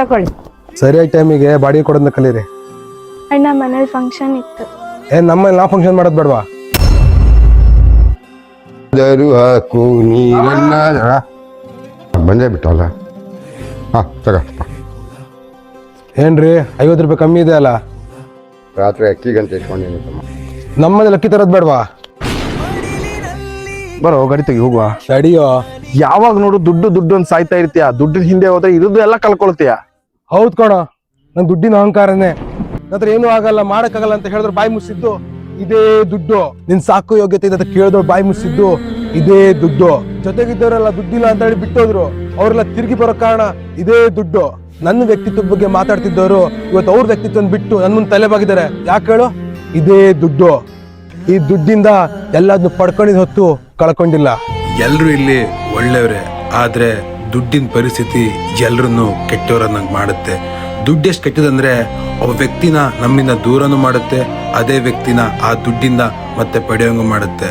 ತಗೊಳ್ಳಿ. ಸರಿಯಾಗಿ ಟೈಮಿಗೆ ಬಾಡಿಗೆ ಕೊಡೋದನ್ನ ಕಲೀರಿ. ಅಣ್ಣ ಮನೇಲಿ ಫಂಕ್ಷನ್ ಇತ್ತು. ನಮ್ಮಲ್ಲಿ ನಾವು ಫಂಕ್ಷನ್ ಮಾಡೋದು ಬೇಡವಾ? ಹಾಕು ನೀರನ್ನ ಬಂದೇ ಬಿಟ್ಟಲ್ಲ. ಹಾಂ ತಗ. ಏನ್ರಿ 50 ರೂಪಾಯಿ ಕಮ್ಮಿ ಇದೆ ಅಲ್ಲ? ರಾತ್ರಿ ಅಕ್ಕಿಗಂತ ಇಟ್ಕೊಂಡಿನಿ ತಮ್ಮ. ನಮ್ಮಲ್ಲಿ ಅಕ್ಕಿ ತರೋದು ಬೇಡವಾ? ಬರೋ ಗಾಡಿ ತೆಗಿ ಹೋಗುವ. ತಡಿಯೋ. ಯಾವಾಗ ನೋಡು ದುಡ್ಡು ದುಡ್ಡು ಅಂತ ಸಾಯ್ತಾ ಇರ್ತೀಯ. ದುಡ್ಡಿನ ಹಿಂದೆ ಹೋದ್ರೆ ಇರೋದು ಎಲ್ಲ ಕಳ್ಕೊಳ್ತೀಯ. ಹೌದ್ ಕಣೋ, ನನ್ ದುಡ್ಡಿನ ಅಹಂಕಾರನೇ. ನಂತರ ಏನೂ ಆಗಲ್ಲ, ಮಾಡಕ್ಕಾಗಲ್ಲ ಅಂತ ಹೇಳಿದ್ರು ಬಾಯಿ ಮುಚ್ಚಿದ್ದು ಇದೇ ದುಡ್ಡು. ನಿನ್ ಸಾಕು ಯೋಗ್ಯತೆ ಇದೆ ಅಂತ ಕೇಳಿದವ್ರು ಬಾಯಿ ಮುಚ್ಚಿದ್ದು ಇದೇ ದುಡ್ಡು. ಜೊತೆಗಿದ್ದವರೆಲ್ಲ ದುಡ್ಡಿಲ್ಲ ಅಂತ ಹೇಳಿ ಬಿಟ್ಟೋದ್ರು, ಅವರೆಲ್ಲ ತಿರುಗಿ ಬರೋ ಕಾರಣ ಇದೇ ದುಡ್ಡು. ನನ್ನ ವ್ಯಕ್ತಿತ್ವದ ಬಗ್ಗೆ ಮಾತಾಡ್ತಿದ್ದವರು ಇವತ್ತು ಅವ್ರ ವ್ಯಕ್ತಿತ್ವ ಬಿಟ್ಟು ನನ್ನ ಮುಂದೆ ತಲೆಬಾಗಿದ್ದಾರೆ. ಯಾಕೆ ಹೇಳು? ಇದೇ ದುಡ್ಡು. ಈ ದುಡ್ಡಿಂದ ಎಲ್ಲದನ್ನು ಪಡ್ಕೊಂಡಿದ್ ಹೊತ್ತು ಕಳ್ಕೊಂಡಿಲ್ಲ. ಎಲ್ರು ಇಲ್ಲಿ ಒಳ್ಳೆಯವ್ರೆ, ಆದ್ರೆ ದುಡ್ಡಿನ ಪರಿಸ್ಥಿತಿ ಎಲ್ರನ್ನು ಕೆಟ್ಟವರನ್ನಂಗೆ ಮಾಡುತ್ತೆ. ದುಡ್ಡು ಎಷ್ಟು ಕೆಟ್ಟದಂದ್ರೆ ಒಬ್ಬ ವ್ಯಕ್ತಿನ ನಮ್ಮಿಂದ ದೂರನೂ ಮಾಡುತ್ತೆ, ಅದೇ ವ್ಯಕ್ತಿನ ಆ ದುಡ್ಡಿಂದ ಮತ್ತೆ ಪಡೆಯೋಂಗು ಮಾಡುತ್ತೆ.